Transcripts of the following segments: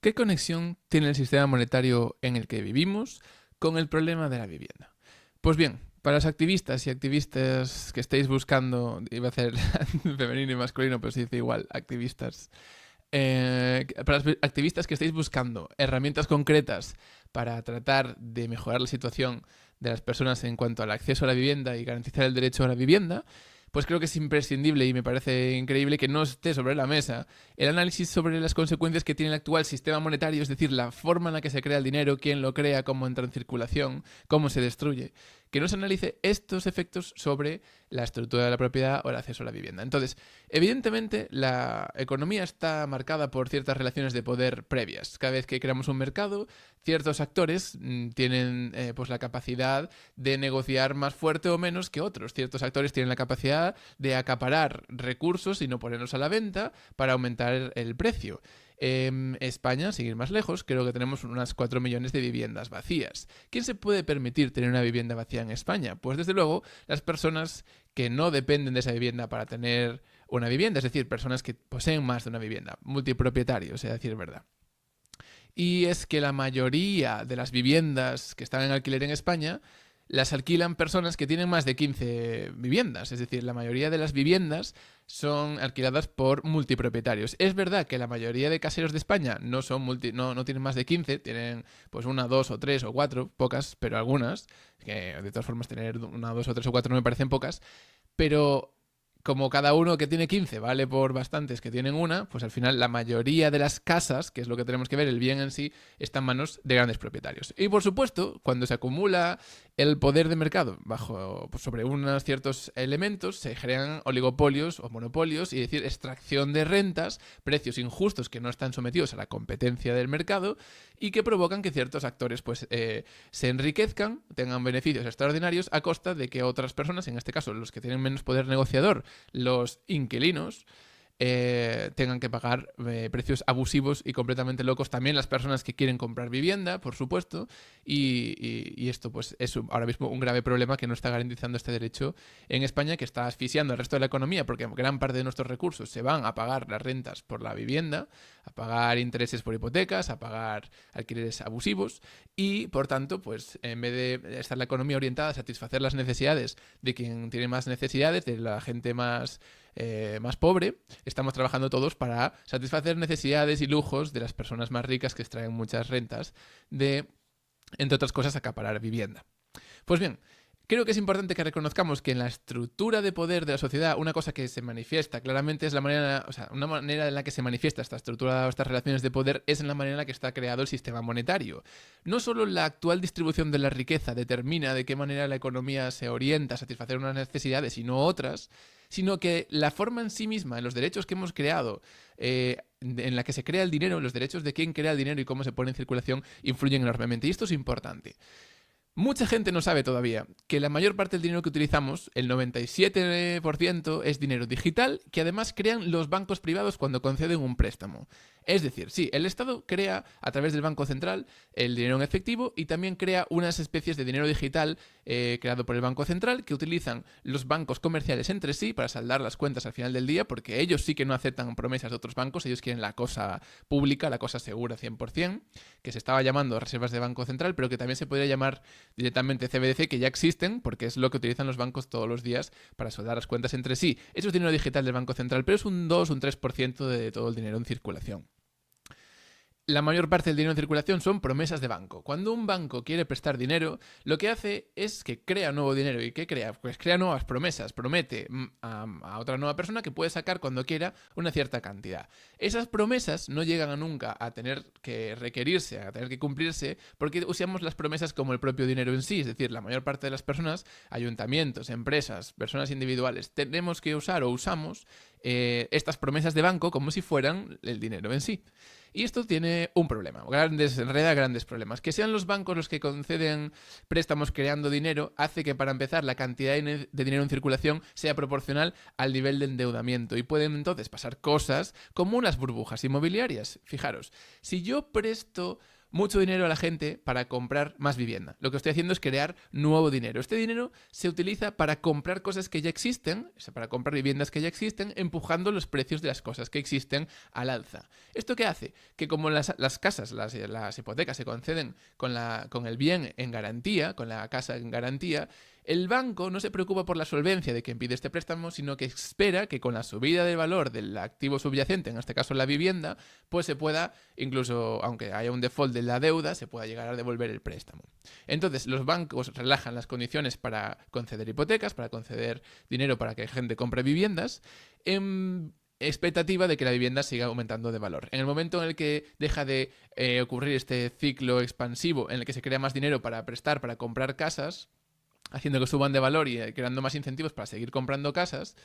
¿Qué conexión tiene el sistema monetario en el que vivimos con el problema de la vivienda? Pues bien, para los activistas y activistas que estéis buscando, iba a hacer femenino y masculino, pero se dice igual, activistas. Para los activistas que estéis buscando herramientas concretas para tratar de mejorar la situación de las personas en cuanto al acceso a la vivienda y garantizar el derecho a la vivienda, pues creo que es imprescindible y me parece increíble que no esté sobre la mesa el análisis sobre las consecuencias que tiene el actual sistema monetario, es decir, la forma en la que se crea el dinero, quién lo crea, cómo entra en circulación, cómo se destruye. Que no se analice estos efectos sobre la estructura de la propiedad o el acceso a la vivienda. Entonces, evidentemente, la economía está marcada por ciertas relaciones de poder previas. Cada vez que creamos un mercado, ciertos actores tienen pues la capacidad de negociar más fuerte o menos que otros. Ciertos actores tienen la capacidad de acaparar recursos y no ponerlos a la venta para aumentar el precio. En España, sin ir más lejos, creo que tenemos unas 4 millones de viviendas vacías. ¿Quién se puede permitir tener una vivienda vacía en España? Pues desde luego las personas que no dependen de esa vivienda para tener una vivienda, es decir, personas que poseen más de una vivienda, multipropietarios, a decir verdad. Y es que la mayoría de las viviendas que están en alquiler en España las alquilan personas que tienen más de 15 viviendas. Es decir, la mayoría de las viviendas son alquiladas por multipropietarios. Es verdad que la mayoría de caseros de España no tienen más de 15, tienen pues una, dos o tres o cuatro, pocas, pero algunas, que de todas formas tener una, dos o tres o cuatro no me parecen pocas, pero como cada uno que tiene 15 vale por bastantes que tienen una, pues al final la mayoría de las casas, que es lo que tenemos que ver, el bien en sí, está en manos de grandes propietarios. Y por supuesto, cuando se acumula el poder de mercado sobre unos ciertos elementos, se crean oligopolios o monopolios, y decir, extracción de rentas, precios injustos que no están sometidos a la competencia del mercado y que provocan que ciertos actores se enriquezcan, tengan beneficios extraordinarios a costa de que otras personas, en este caso los que tienen menos poder negociador, los inquilinos, tengan que pagar precios abusivos y completamente locos. También las personas que quieren comprar vivienda, por supuesto, y esto pues es ahora mismo un grave problema que no está garantizando este derecho en España, que está asfixiando al resto de la economía, porque gran parte de nuestros recursos se van a pagar las rentas por la vivienda, a pagar intereses por hipotecas, a pagar alquileres abusivos, y por tanto, pues en vez de estar la economía orientada a satisfacer las necesidades de quien tiene más necesidades, de la gente más pobre, estamos trabajando todos para satisfacer necesidades y lujos de las personas más ricas que extraen muchas rentas de, entre otras cosas, acaparar vivienda. Pues bien, creo que es importante que reconozcamos que en la estructura de poder de la sociedad una cosa que se manifiesta claramente es una manera en la que se manifiesta esta estructura o estas relaciones de poder es en la manera en la que está creado el sistema monetario. No solo la actual distribución de la riqueza determina de qué manera la economía se orienta a satisfacer unas necesidades y no otras, sino que la forma en sí misma, en los derechos que hemos creado, en la que se crea el dinero, los derechos de quién crea el dinero y cómo se pone en circulación, influyen enormemente. Y esto es importante. Mucha gente no sabe todavía que la mayor parte del dinero que utilizamos, el 97%, es dinero digital que además crean los bancos privados cuando conceden un préstamo. Es decir, sí, el Estado crea a través del Banco Central el dinero en efectivo y también crea unas especies de dinero digital creado por el Banco Central que utilizan los bancos comerciales entre sí para saldar las cuentas al final del día, porque ellos sí que no aceptan promesas de otros bancos, ellos quieren la cosa pública, la cosa segura 100%, que se estaba llamando reservas de Banco Central, pero que también se podría llamar directamente CBDC, que ya existen, porque es lo que utilizan los bancos todos los días para saldar las cuentas entre sí. Eso es dinero digital del Banco Central, pero es un 2, un 3% de todo el dinero en circulación. La mayor parte del dinero en circulación son promesas de banco. Cuando un banco quiere prestar dinero, lo que hace es que crea nuevo dinero. ¿Y qué crea? Pues crea nuevas promesas. Promete a otra nueva persona que puede sacar cuando quiera una cierta cantidad. Esas promesas no llegan nunca a tener que requerirse, a tener que cumplirse, porque usamos las promesas como el propio dinero en sí. Es decir, la mayor parte de las personas, ayuntamientos, empresas, personas individuales, tenemos que usar o usamos estas promesas de banco como si fueran el dinero en sí. Y esto tiene un problema, enreda grandes problemas. Que sean los bancos los que conceden préstamos creando dinero hace que, para empezar, la cantidad de dinero en circulación sea proporcional al nivel de endeudamiento. Y pueden entonces pasar cosas como unas burbujas inmobiliarias. Fijaros, si yo presto mucho dinero a la gente para comprar más vivienda. Lo que estoy haciendo es crear nuevo dinero. Este dinero se utiliza para comprar cosas que ya existen, o sea, para comprar viviendas que ya existen, empujando los precios de las cosas que existen al alza. ¿Esto qué hace? Que como las casas, las hipotecas se conceden con el bien en garantía, con la casa en garantía, el banco no se preocupa por la solvencia de quien pide este préstamo, sino que espera que con la subida de valor del activo subyacente, en este caso la vivienda, pues se pueda, incluso aunque haya un default de la deuda, se pueda llegar a devolver el préstamo. Entonces, los bancos relajan las condiciones para conceder hipotecas, para conceder dinero para que gente compre viviendas, en expectativa de que la vivienda siga aumentando de valor. En el momento en el que deja de ocurrir este ciclo expansivo en el que se crea más dinero para prestar, para comprar casas, haciendo que suban de valor y creando más incentivos para seguir comprando casas,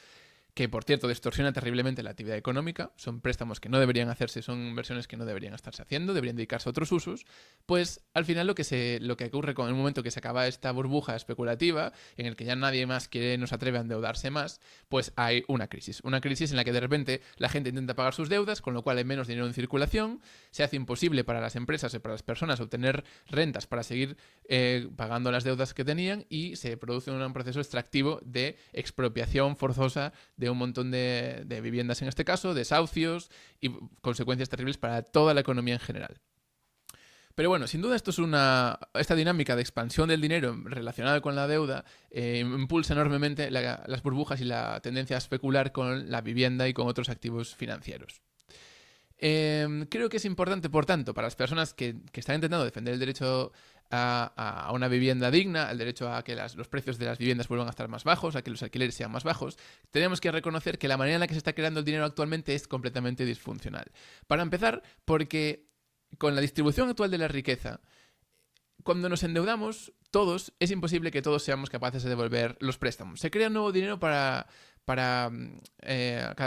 que por cierto distorsiona terriblemente la actividad económica, son préstamos que no deberían hacerse, son inversiones que no deberían estarse haciendo, deberían dedicarse a otros usos, pues al final lo que ocurre con el momento que se acaba esta burbuja especulativa, en el que ya nadie más nos atreve a endeudarse más, pues hay una crisis en la que de repente la gente intenta pagar sus deudas, con lo cual hay menos dinero en circulación, se hace imposible para las empresas y para las personas obtener rentas para seguir pagando las deudas que tenían y se produce un proceso extractivo de expropiación forzosa de un montón de viviendas en este caso, desahucios y consecuencias terribles para toda la economía en general. Pero bueno, sin duda esta dinámica de expansión del dinero relacionada con la deuda impulsa enormemente las burbujas y la tendencia a especular con la vivienda y con otros activos financieros. Creo que es importante, por tanto, para las personas que están intentando defender el derecho a una vivienda digna, el derecho a que los precios de las viviendas vuelvan a estar más bajos, a que los alquileres sean más bajos, tenemos que reconocer que la manera en la que se está creando el dinero actualmente es completamente disfuncional. Para empezar, porque con la distribución actual de la riqueza, cuando nos endeudamos, es imposible que todos seamos capaces de devolver los préstamos. Se crea nuevo dinero para cada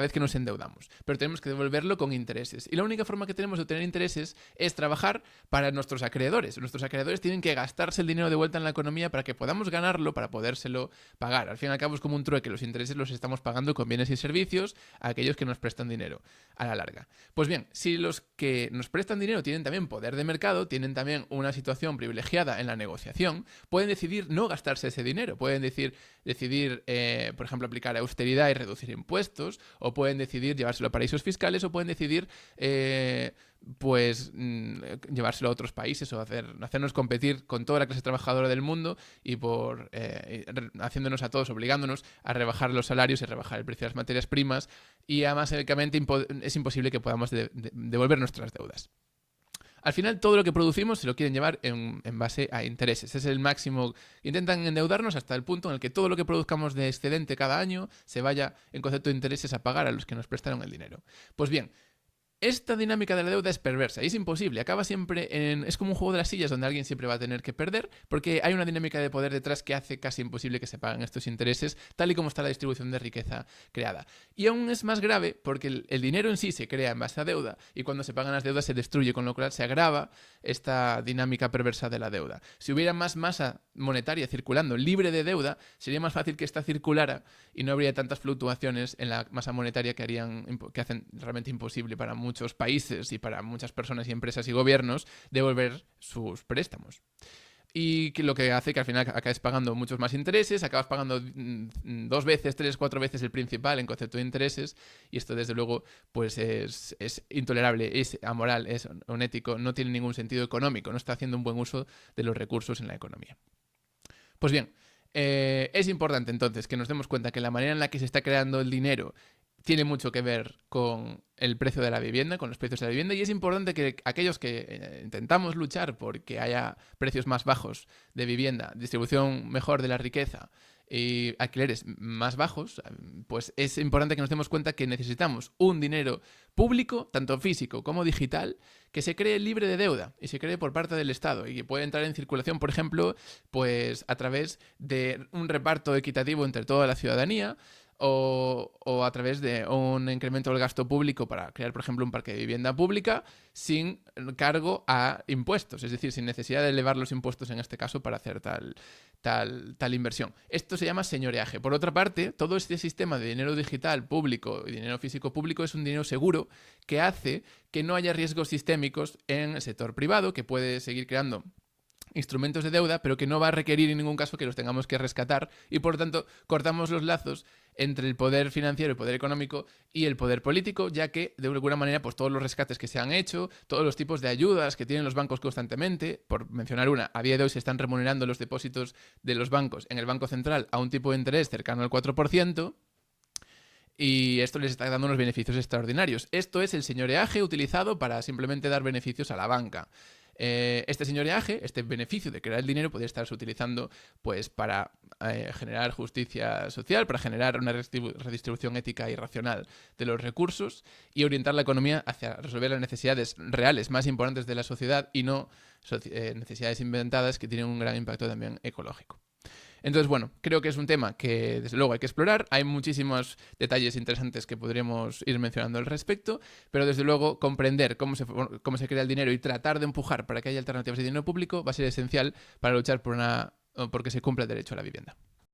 vez que nos endeudamos, pero tenemos que devolverlo con intereses. Y la única forma que tenemos de obtener intereses es trabajar para nuestros acreedores. Nuestros acreedores tienen que gastarse el dinero de vuelta en la economía para que podamos ganarlo, para podérselo pagar. Al fin y al cabo es como un trueque, los intereses los estamos pagando con bienes y servicios a aquellos que nos prestan dinero a la larga. Pues bien, si los que nos prestan dinero tienen también poder de mercado, tienen también una situación privilegiada en la negociación, pueden decidir no gastarse ese dinero, pueden decidir, por ejemplo, aplicar austeridad y reducir impuestos, o pueden decidir llevárselo a paraísos fiscales, o pueden decidir llevárselo a otros países o hacernos competir con toda la clase trabajadora del mundo y haciéndonos a todos, obligándonos a rebajar los salarios y rebajar el precio de las materias primas, y además es imposible que podamos devolver nuestras deudas. Al final, todo lo que producimos se lo quieren llevar en base a intereses. Es el máximo. Intentan endeudarnos hasta el punto en el que todo lo que produzcamos de excedente cada año se vaya en concepto de intereses a pagar a los que nos prestaron el dinero. Pues bien, esta dinámica de la deuda es perversa y es imposible. Acaba siempre es como un juego de las sillas donde alguien siempre va a tener que perder porque hay una dinámica de poder detrás que hace casi imposible que se paguen estos intereses tal y como está la distribución de riqueza creada. Y aún es más grave porque el dinero en sí se crea en base a deuda y cuando se pagan las deudas se destruye, con lo cual se agrava esta dinámica perversa de la deuda. Si hubiera más masa monetaria circulando libre de deuda, sería más fácil que esta circulara y no habría tantas fluctuaciones en la masa monetaria que hacen realmente imposible para muchos países y para muchas personas y empresas y gobiernos devolver sus préstamos. Y lo que hace que al final acabes pagando muchos más intereses, acabas pagando 2 veces, 3, 4 veces el principal en concepto de intereses, y esto desde luego pues es intolerable, es amoral, es inético, no tiene ningún sentido económico, no está haciendo un buen uso de los recursos en la economía. Pues bien, es importante entonces que nos demos cuenta que la manera en la que se está creando el dinero tiene mucho que ver con el precio de la vivienda, con los precios de la vivienda, y es importante que aquellos que intentamos luchar por que haya precios más bajos de vivienda, distribución mejor de la riqueza y alquileres más bajos, pues es importante que nos demos cuenta que necesitamos un dinero público, tanto físico como digital, que se cree libre de deuda y se cree por parte del Estado y que puede entrar en circulación, por ejemplo, pues a través de un reparto equitativo entre toda la ciudadanía, o a través de un incremento del gasto público para crear, por ejemplo, un parque de vivienda pública sin cargo a impuestos, es decir, sin necesidad de elevar los impuestos en este caso para hacer tal inversión. Esto se llama señoreaje. Por otra parte, todo este sistema de dinero digital público y dinero físico público es un dinero seguro que hace que no haya riesgos sistémicos en el sector privado, que puede seguir creando instrumentos de deuda, pero que no va a requerir en ningún caso que los tengamos que rescatar y por lo tanto cortamos los lazos entre el poder financiero, el poder económico y el poder político, ya que de alguna manera pues todos los rescates que se han hecho, todos los tipos de ayudas que tienen los bancos constantemente, por mencionar una, a día de hoy se están remunerando los depósitos de los bancos en el Banco Central a un tipo de interés cercano al 4%, y esto les está dando unos beneficios extraordinarios. Esto es el señoreaje utilizado para simplemente dar beneficios a la banca. Este señoreaje, este beneficio de crear el dinero, puede estarse utilizando pues, para generar justicia social, para generar una redistribución ética y racional de los recursos y orientar la economía hacia resolver las necesidades reales más importantes de la sociedad y no necesidades inventadas que tienen un gran impacto también ecológico. Entonces, bueno, creo que es un tema que desde luego hay que explorar. Hay muchísimos detalles interesantes que podríamos ir mencionando al respecto, pero desde luego comprender cómo se crea el dinero y tratar de empujar para que haya alternativas de dinero público va a ser esencial para luchar por que se cumpla el derecho a la vivienda.